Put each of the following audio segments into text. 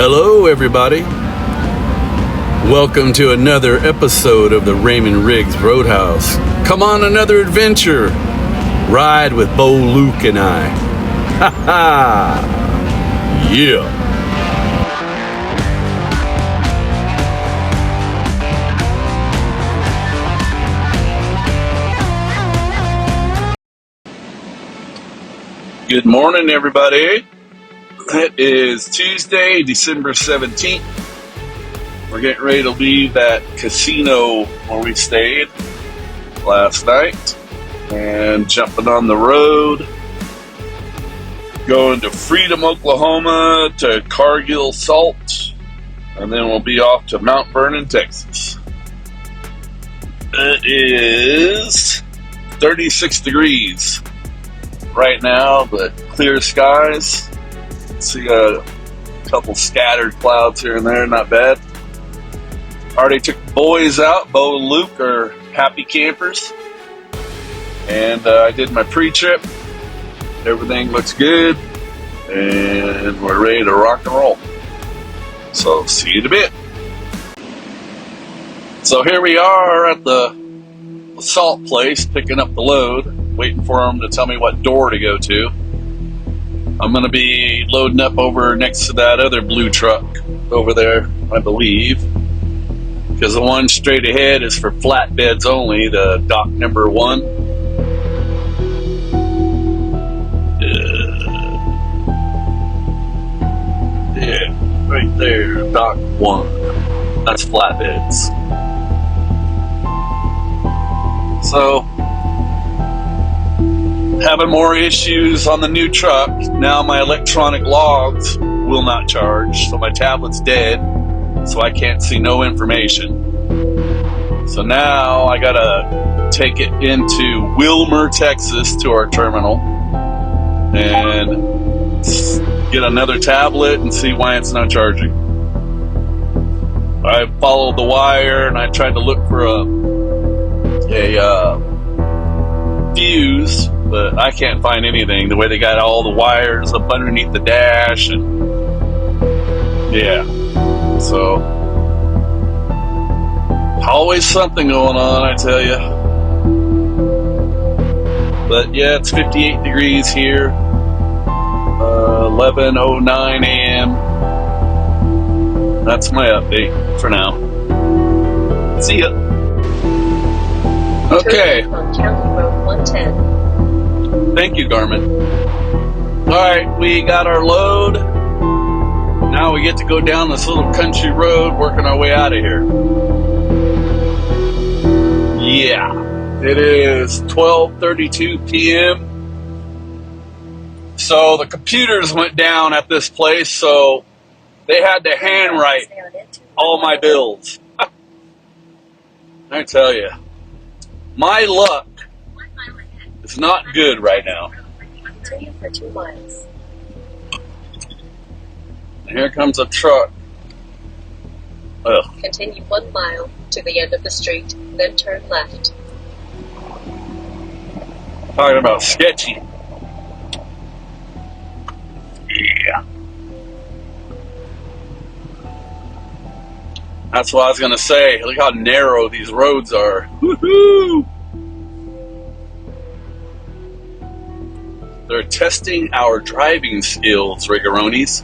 Hello, everybody. Welcome to another episode of the Raymond Riggs Roadhouse. Come on another adventure. Ride with Bo, Luke, and I. Ha ha! Yeah! Good morning, everybody. It is Tuesday, December 17th. We're getting ready to leave that casino where we stayed last night and jumping on the road, going to Freedom, Oklahoma, to Cargill Salt, and then we'll be off to Mount Vernon, Texas. It is 36 degrees right now, but clear skies. See a couple scattered clouds here and there, not bad. Already took the boys out. Bo and Luke are happy campers. And I did my pre-trip. Everything looks good. And we're ready to rock and roll. So, see you in a bit. So here we are at the salt place, picking up the load, waiting for them to tell me what door to go to. I'm going to be loading up over next to that other blue truck over there, I believe. Because the one straight ahead is for flatbeds only, the dock number 1. Yeah, right there, dock 1. That's flatbeds. So, having more issues on the new truck. Now my electronic logs will not charge, so my tablet's dead, so I can't see no information. So now I gotta take it into Wilmer, Texas, to our terminal and get another tablet and see why it's not charging. I followed the wire and I tried to look for a fuse, but I can't find anything. The way they got all the wires up underneath the dash, and yeah, so always something going on, I tell you. But yeah, it's 58 degrees here. 11:09 a.m. That's my update for now. See ya. Okay. On County Road 110. Thank you, Garmin. Alright, we got our load. Now we get to go down this little country road, working our way out of here. Yeah. It is 12:32 p.m. So the computers went down at this place, so they had to handwrite all my bills. I tell you. My luck is not good right now. Continue for 2 miles. And here comes a truck. Ugh. Continue 1 mile to the end of the street, then turn left. Talking about sketchy. Yeah. That's what I was going to say. Look how narrow these roads are. Woohoo! They're testing our driving skills, Rigaronis.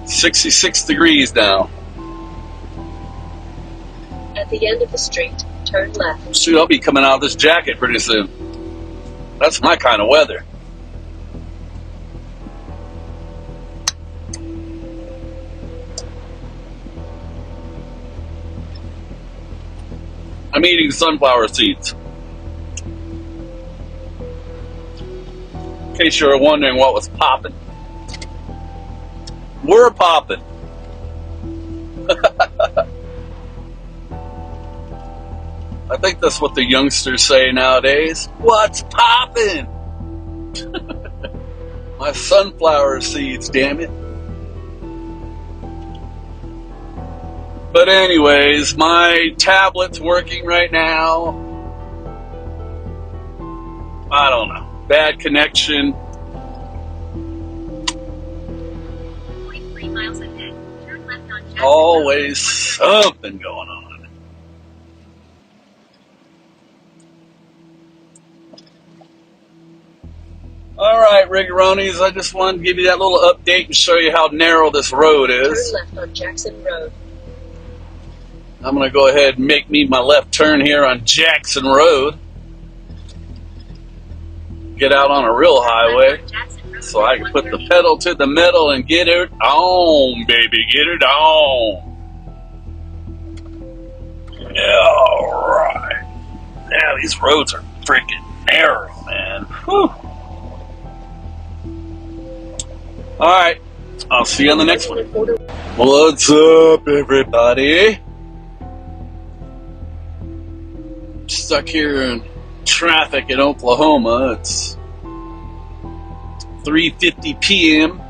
66 degrees now. At the end of the street, turn left. Shoot, I'll be coming out of this jacket pretty soon. That's my kind of weather. I'm eating sunflower seeds. In case you were wondering what was popping. We're popping. I think that's what the youngsters say nowadays. What's popping? My sunflower seeds, damn it. But anyways, my tablet's working right now. I don't know. Bad connection. Always something going on. All right, Riggeronis, I just wanted to give you that little update and show you how narrow this road is. Turn left on Jackson Road. I'm going to go ahead and make me my left turn here on Jackson Road. Get out on a real highway so I can put the pedal to the metal and get it on, baby. Get it on. All right. Yeah, these roads are freaking narrow, man. Whew. All right. I'll see you on the next one. What's up, everybody? Stuck here in traffic in Oklahoma. It's 3:50 p.m.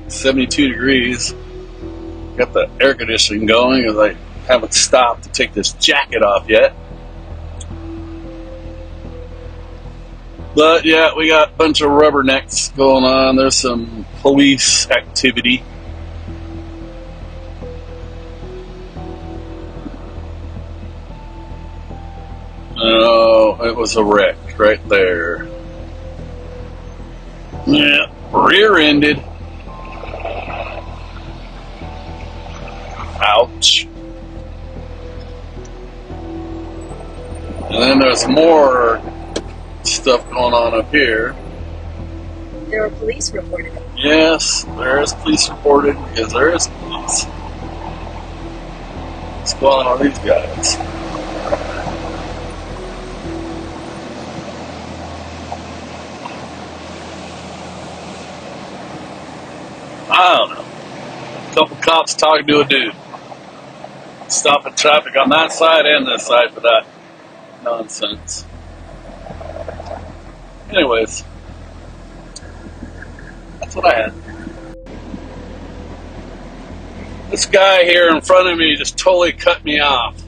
72 degrees. Got the air conditioning going as I haven't stopped to take this jacket off yet. But yeah, we got a bunch of rubbernecks going on. There's some police activity. Oh, it was a wreck right there. Yeah, rear-ended. Ouch. And then there's more stuff going on up here. There are police reported. Yes, there is police reported because there is police. What's going on with these guys? I don't know. A couple cops talking to a dude. Stopping traffic on that side and this side for that nonsense. Anyways, that's what I had. This guy here in front of me just totally cut me off.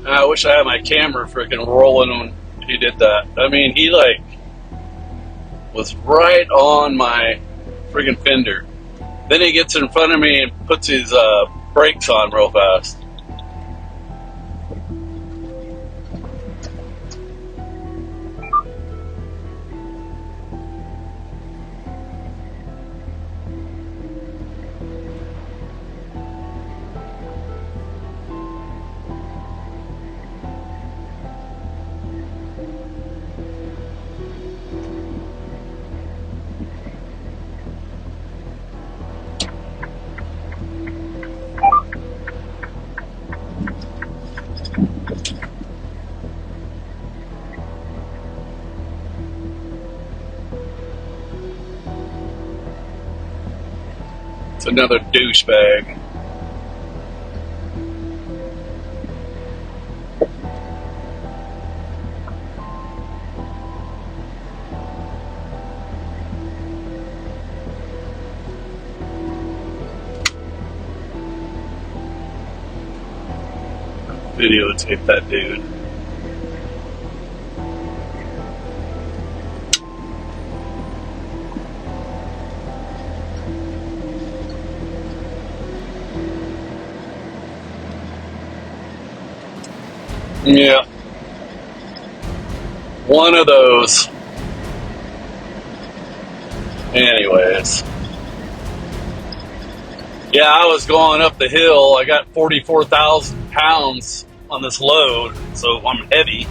I wish I had my camera freaking rolling when he did that. I mean, he was right on my freaking fender. Then he gets in front of me and puts his brakes on real fast. It's another douchebag. Videotape that dude. Yeah. One of those. Anyways. Yeah, I was going up the hill. I got 44,000 pounds on this load, so I'm heavy.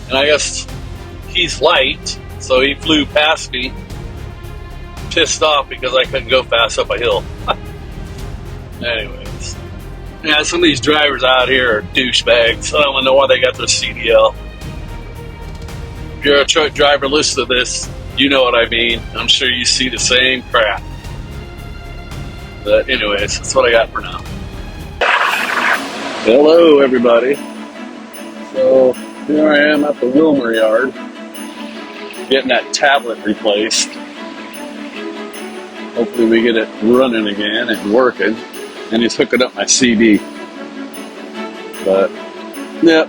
And I guess he's light, so he flew past me, pissed off because I couldn't go fast up a hill. Anyways. Yeah, some of these drivers out here are douchebags. I don't know why they got their CDL. If you're a truck driver, listen to this. You know what I mean. I'm sure you see the same crap. But anyways, that's what I got for now. Hello, everybody. So here I am at the Wilmer yard, getting that tablet replaced. Hopefully we get it running again and working. And he's hooking up my CD. But, yeah.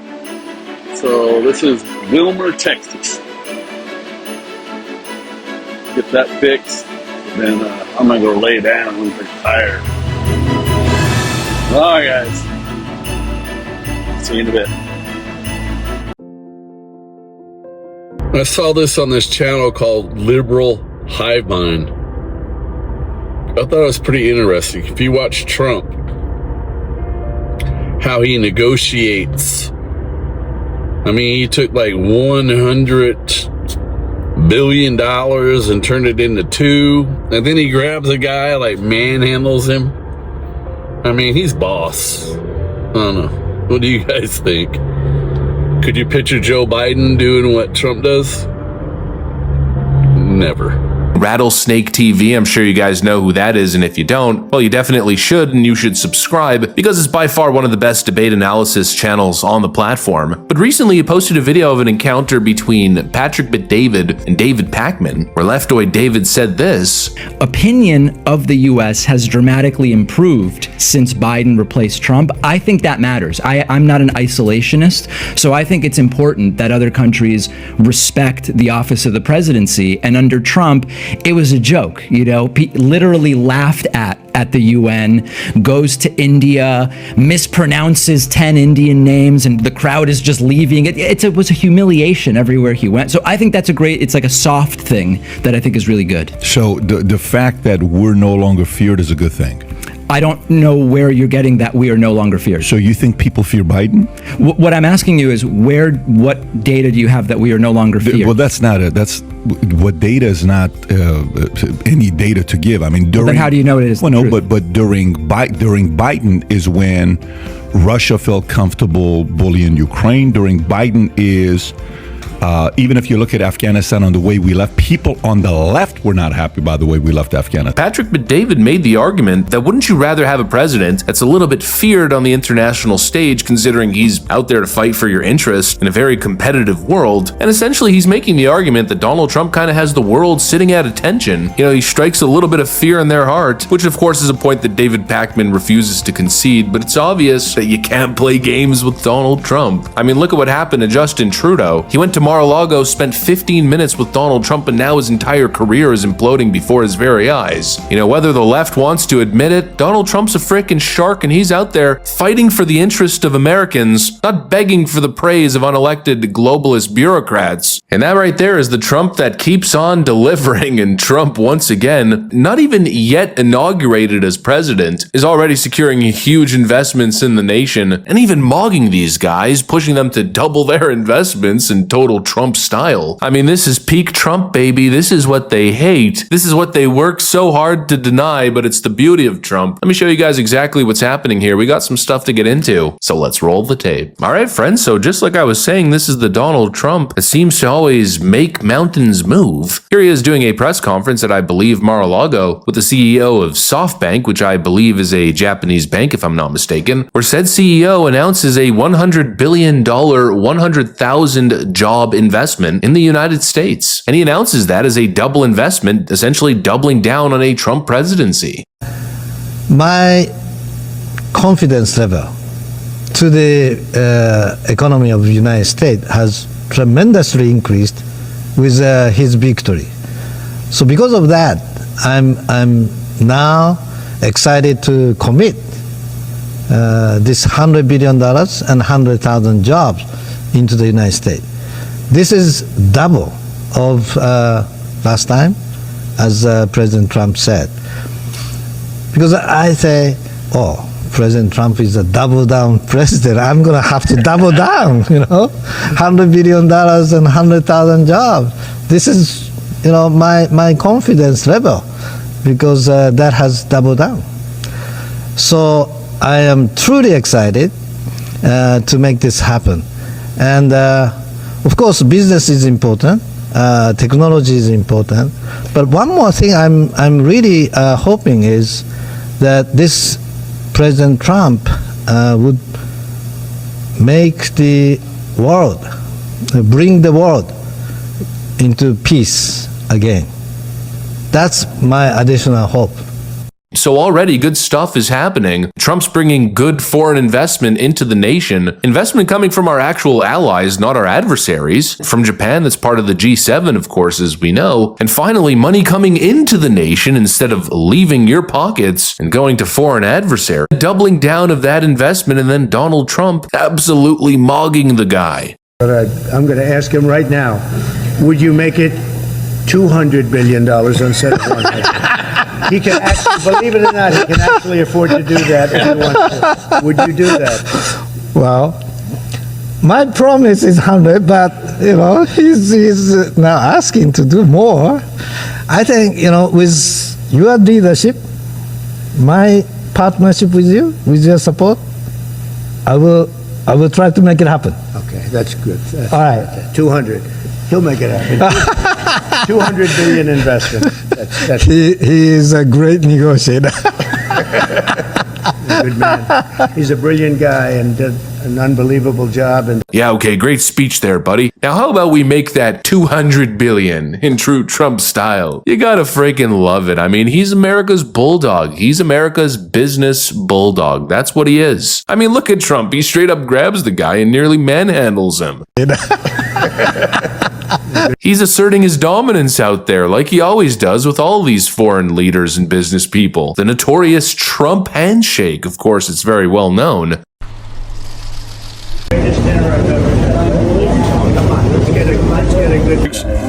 So this is Wilmer, Texas. get that fixed. Then I'm gonna go lay down. I'm pretty tired. All right, guys. See you in a bit. I saw this on this channel called Liberal Hive Mind. I thought it was pretty interesting. If you watch Trump, how he negotiates. I mean, he took like $100 billion and turned it into $2, and then he grabs a guy, like manhandles him. I mean, he's boss. I don't know. What do you guys think? Could you picture Joe Biden doing what Trump does? Never. Rattlesnake TV, I'm sure you guys know who that is, and if you don't, well, you definitely should, and you should subscribe, because it's by far one of the best debate analysis channels on the platform. But recently he posted a video of an encounter between Patrick Bet-David and David Pakman, where Leftoid David said this: opinion of the US has dramatically improved since Biden replaced Trump. I think that matters. I'm not an isolationist, so I think it's important that other countries respect the office of the presidency, and under Trump, it was a joke, you know, literally laughed at the UN, goes to India, mispronounces 10 Indian names, and the crowd is just leaving. It was a humiliation everywhere he went. So I think that's it's like a soft thing that I think is really good. So the fact that we're no longer feared is a good thing. I don't know where you're getting that we are no longer feared. So you think people fear Biden? What I'm asking you is what data do you have that we are no longer feared? Well, that's what data is not any data to give. I mean, then how do you know it is? Well, no, but during Biden is when Russia felt comfortable bullying Ukraine. During Biden is even if you look at Afghanistan on the way we left, people on the left were not happy by the way we left Afghanistan. Patrick Bet-David made the argument that wouldn't you rather have a president that's a little bit feared on the international stage, considering he's out there to fight for your interests in a very competitive world. And essentially he's making the argument that Donald Trump kind of has the world sitting at attention. You know, he strikes a little bit of fear in their heart, which of course is a point that David Pakman refuses to concede, but it's obvious that you can't play games with Donald Trump. I mean, look at what happened to Justin Trudeau. He went to Mar-a-Lago, spent 15 minutes with Donald Trump, and now his entire career is imploding before his very eyes. You know, whether the left wants to admit it, Donald Trump's a frickin' shark, and he's out there fighting for the interest of Americans, not begging for the praise of unelected globalist bureaucrats. And that right there is the Trump that keeps on delivering, and Trump, once again, not even yet inaugurated as president, is already securing huge investments in the nation, and even mogging these guys, pushing them to double their investments in total Trump style. I mean, this is peak Trump, baby. This is what they hate. This is what they work so hard to deny, but it's the beauty of Trump. Let me show you guys exactly what's happening here. We got some stuff to get into, so let's roll the tape. All right, friends, so just like I was saying, this is the Donald Trump that seems to always make mountains move. Here he is doing a press conference at, I believe, Mar-a-Lago with the CEO of SoftBank, which I believe is a Japanese bank, if I'm not mistaken, where said CEO announces a $100 billion, 100,000 job investment in the United States. And he announces that as a double investment, essentially doubling down on a Trump presidency. My confidence level to the economy of the United States has tremendously increased with his victory. So because of that, I'm now excited to commit this $100 billion and 100,000 jobs into the United States. This is double of last time, as President Trump said. Because I say, oh, President Trump is a double down president. I'm going to have to double down, you know, $100 billion and 100,000 jobs. This is, you know, my confidence level, because that has doubled down. So I am truly excited to make this happen. And of course, business is important, technology is important. But one more thing I'm really hoping is that this President Trump would make the world, bring the world into peace again. That's my additional hope. So already good stuff is happening. Trump's bringing good foreign investment into the nation. Investment coming from our actual allies, not our adversaries. From Japan, that's part of the G7, of course, as we know. And finally, money coming into the nation instead of leaving your pockets and going to foreign adversaries. Doubling down of that investment, and then Donald Trump absolutely mogging the guy. But I'm going to ask him right now, would you make it $200 billion instead of $100? He can actually, believe it or not, he can actually afford to do that if he wants to. Would you do that? Well, my promise is 100, but he's now asking to do more. I think with your leadership, my partnership with you, with your support, I will try to make it happen. Okay, that's good. All right. 200. He'll make it happen. 200 billion investment. He is a great negotiator. He's a good man. He's a brilliant guy and did an unbelievable job. And yeah, okay, great speech there, buddy. Now, how about we make that 200 billion in true Trump style? You gotta freaking love it. I mean, he's America's bulldog. He's America's business bulldog. That's what he is. I mean, look at Trump. He straight up grabs the guy and nearly manhandles him. He's asserting his dominance out there like he always does with all these foreign leaders and business people. The notorious Trump handshake, of course, it's very well known.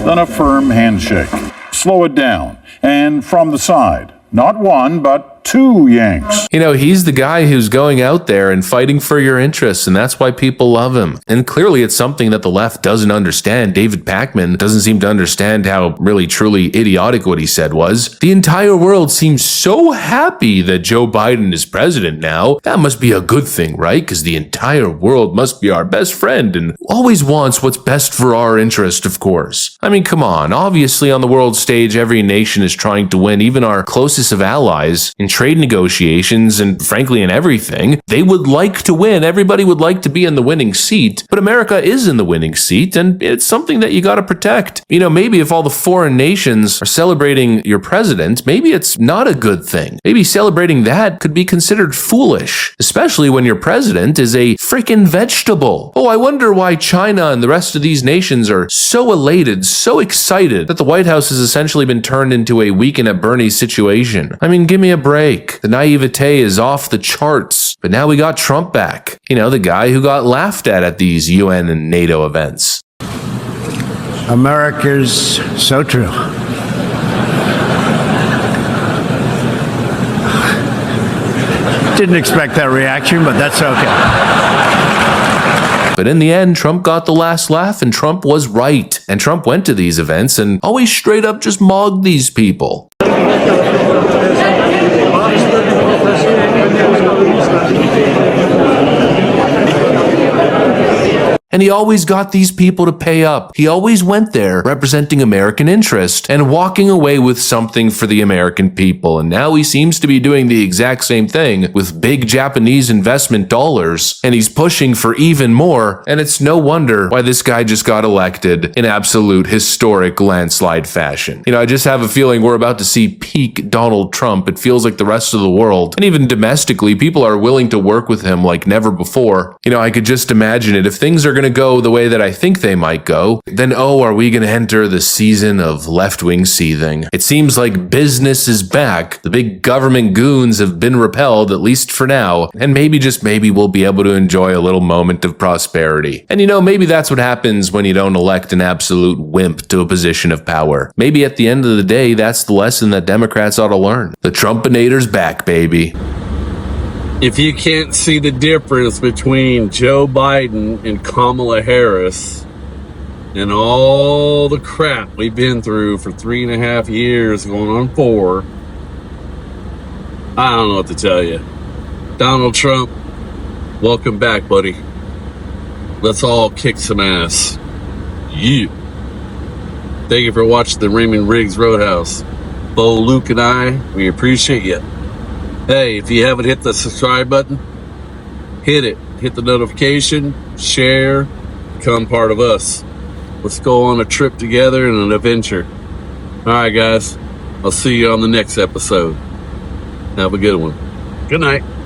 Then a firm handshake. Slow it down. And from the side. Not one, but two yanks. He's the guy who's going out there and fighting for your interests, and that's why people love him. And clearly it's something that the left doesn't understand. David Pakman doesn't seem to understand how really truly idiotic what he said was. The entire world seems so happy that Joe Biden is president now. That must be a good thing, right? Because the entire world must be our best friend and always wants what's best for our interest, of course. I mean, come on. Obviously, on the world stage, every nation is trying to win, even our closest of allies, in trade negotiations and frankly in everything. They would like to win. Everybody would like to be in the winning seat, but America is in the winning seat, and it's something that you got to protect. Maybe if all the foreign nations are celebrating your president, maybe it's not a good thing. Maybe celebrating that could be considered foolish, especially when your president is a freaking vegetable. Oh, I wonder why China and the rest of these nations are so elated, so excited that the White House has essentially been turned into a weekend at Bernie's situation. I mean, give me a break. The naivete is off the charts. But now we got Trump back. The guy who got laughed at these UN and NATO events. America's so true. Didn't expect that reaction, but that's okay. But in the end, Trump got the last laugh, and Trump was right. And Trump went to these events and always straight up just mogged these people. And he always got these people to pay up. He always went there representing American interest and walking away with something for the American people. And now he seems to be doing the exact same thing with big Japanese investment dollars. And he's pushing for even more. And it's no wonder why this guy just got elected in absolute historic landslide fashion. I just have a feeling we're about to see peak Donald Trump. It feels like the rest of the world, and even domestically, people are willing to work with him like never before. I could just imagine it. If things are going to go the way that I think they might go, then are we going to enter the season of left-wing seething? It seems like business is back. The big government goons have been repelled, at least for now, and maybe, just maybe, we'll be able to enjoy a little moment of prosperity. And maybe that's what happens when you don't elect an absolute wimp to a position of power. Maybe at the end of the day, that's the lesson that Democrats ought to learn. The Trumpinator's back, baby. If you can't see the difference between Joe Biden and Kamala Harris and all the crap we've been through for 3.5 years, going on 4, I don't know what to tell you. Donald Trump, welcome back, buddy. Let's all kick some ass. You. Thank you for watching the Raymond Riggs Roadhouse. Bo, Luke, and I, we appreciate you. Hey, if you haven't hit the subscribe button, hit it. Hit the notification, share, become part of us. Let's go on a trip together and an adventure. All right, guys. I'll see you on the next episode. Have a good one. Good night.